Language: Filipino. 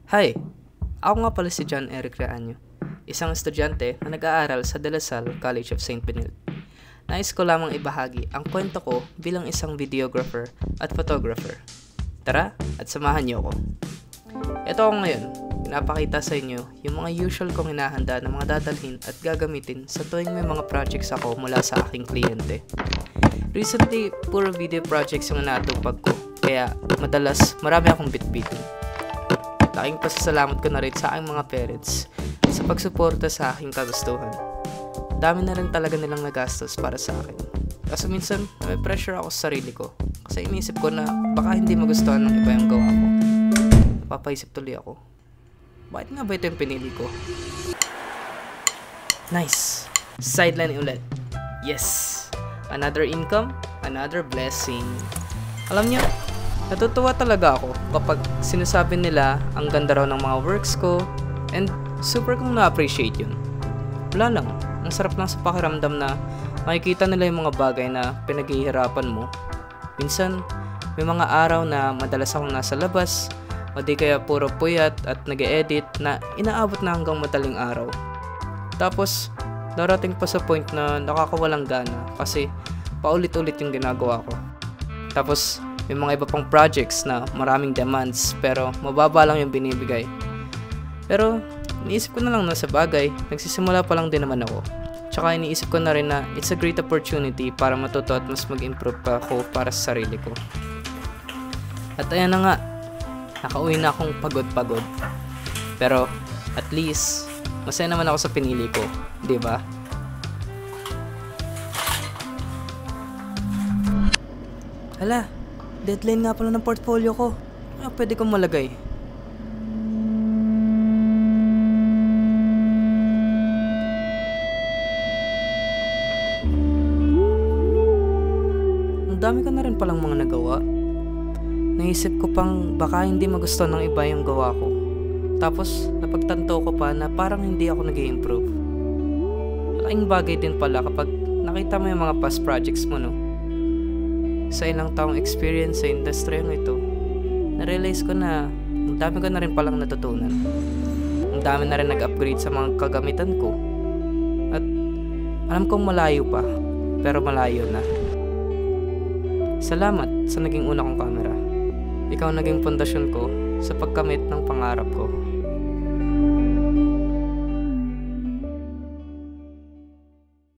Hi! Ako nga pala si John Eric Reaño, isang estudyante na nag-aaral sa De La Salle College of St. Benilde. Nais ko lamang ibahagi ang kwento ko bilang isang videographer at photographer. Tara at samahan niyo ako. Ito ako ngayon, pinapakita sa inyo yung mga usual kong hinahanda na mga dadalhin at gagamitin sa tuwing may mga projects ako mula sa aking kliyente. Recently, puro video projects yung natupag ko, kaya madalas marami akong bitbitin. Laking pasasalamat ko na rin sa aking mga parents sa pagsuporta sa aking kagustuhan. Dami na rin talaga nilang nagastos para sa akin. Kaso minsan, may pressure ako sa sarili ko. Kasi iniisip ko na baka hindi magustuhan ng iba yung gawa ko. Napapaisip tuloy ako. Bakit nga ba ito yung pinili ko? Nice! Sideline ulit. Yes! Another income, another blessing. Alam niyo, natutuwa talaga ako kapag sinasabi nila ang ganda raw ng mga works ko and super kong na-appreciate yun. Wala lang, ang sarap lang sa pakiramdam na makikita nila yung mga bagay na pinaghihirapan mo. Minsan, may mga araw na madalas akong nasa labas o di kaya puro puyat at nag-e-edit na inaabot na hanggang madaling araw. Tapos, darating pa sa point na nakakawalang gana kasi paulit-ulit yung ginagawa ko. Tapos, may mga iba pang projects na maraming demands pero mababa lang yung binibigay. Pero iniisip ko na lang na sa bagay, nagsisimula pa lang din naman ako. Tsaka iniisip ko na rin na it's a great opportunity para matuto at mas mag-improve pa ako para sa sarili ko. At ayan na nga, nakauwi na akong pagod-pagod. Pero at least, masaya naman ako sa pinili ko, di ba? Hala, deadline nga pala ng portfolio ko. Pwede kong malagay. Ang dami ko na rin palang mga nagawa. Naisip ko pang baka hindi magustuhan ng iba yung gawa ko. Tapos napagtanto ko pa na parang hindi ako nag-i-improve. Laking bagay din pala kapag nakita mo yung mga past projects mo, no? Sa ilang taong experience sa industriyang ito, na-realize ko na ang dami ko na rin palang natutunan. Ang dami na rin nag-upgrade sa mga kagamitan ko. At alam kong malayo pa, pero malayo na. Salamat sa naging una kong camera. Ikaw naging pundasyon ko sa pagkamit ng pangarap ko.